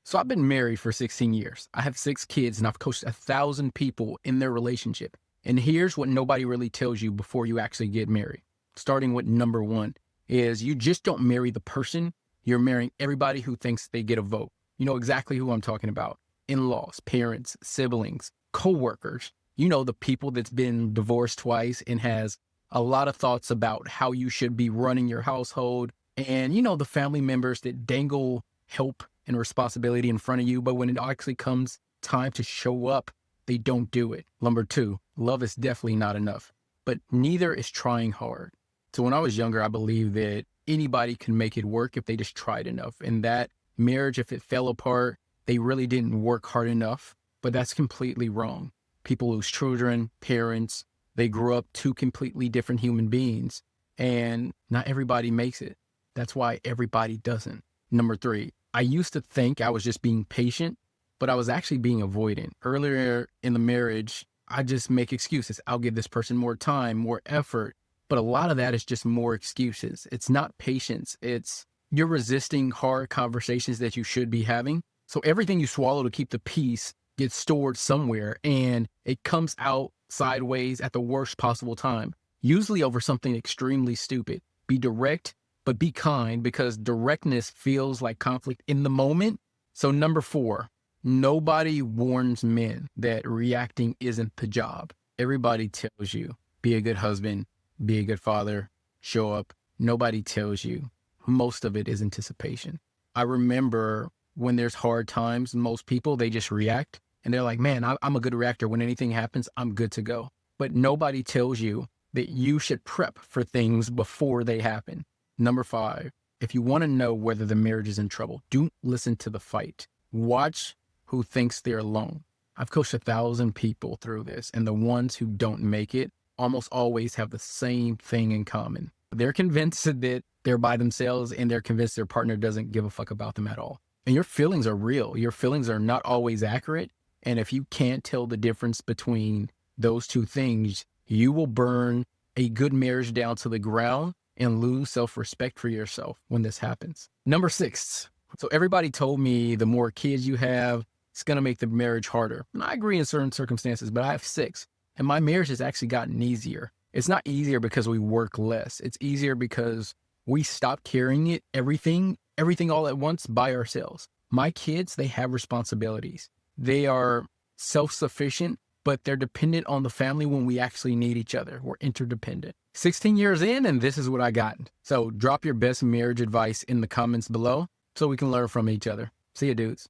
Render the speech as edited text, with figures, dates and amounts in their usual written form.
So I've been married for 16 years. I have 6 kids and I've coached 1,000 people in their relationship. And here's what nobody really tells you before you actually get married. Starting with number one is you just don't marry the person. You're marrying everybody who thinks they get a vote. You know exactly who I'm talking about. In-laws, parents, siblings, co-workers. You know, the people that's been divorced twice and has a lot of thoughts about how you should be running your household. And you know, the family members that dangle help and responsibility in front of you, but when it actually comes time to show up, they don't do it. Number two, love is definitely not enough, but neither is trying hard. So when I was younger, I believed that anybody can make it work if they just tried enough. And that marriage, if it fell apart, they really didn't work hard enough. But that's completely wrong. People lose children, parents, they grew up two completely different human beings, and not everybody makes it. That's why everybody doesn't. Number three, I used to think I was just being patient, but I was actually being avoidant. Earlier in the marriage, I just make excuses. I'll give this person more time, more effort. But a lot of that is just more excuses. It's not patience. It's you're resisting hard conversations that you should be having. So everything you swallow to keep the peace gets stored somewhere and it comes out sideways at the worst possible time, usually over something extremely stupid. Be direct, but be kind because directness feels like conflict in the moment. So number four, nobody warns men that reacting isn't the job. Everybody tells you, be a good husband, be a good father, show up. Nobody tells you. Most of it is anticipation. I remember when there's hard times, most people, they just react and they're like, man, I'm a good reactor. When anything happens, I'm good to go. But nobody tells you that you should prep for things before they happen. Number five, if you want to know whether the marriage is in trouble, don't listen to the fight. Watch who thinks they're alone. I've coached 1,000 people through this, and the ones who don't make it almost always have the same thing in common. They're convinced that they're by themselves and they're convinced their partner doesn't give a fuck about them at all. And your feelings are real. Your feelings are not always accurate. And if you can't tell the difference between those two things, you will burn a good marriage down to the ground and lose self-respect for yourself when this happens. Number six. So everybody told me the more kids you have, it's going to make the marriage harder. And I agree in certain circumstances, but I have 6 and my marriage has actually gotten easier. It's not easier because we work less. It's easier because we stop carrying everything all at once by ourselves. My kids, they have responsibilities. They are self-sufficient, but they're dependent on the family when we actually need each other. We're interdependent. 16 years in, and this is what I got. So drop your best marriage advice in the comments below so we can learn from each other. See you, dudes.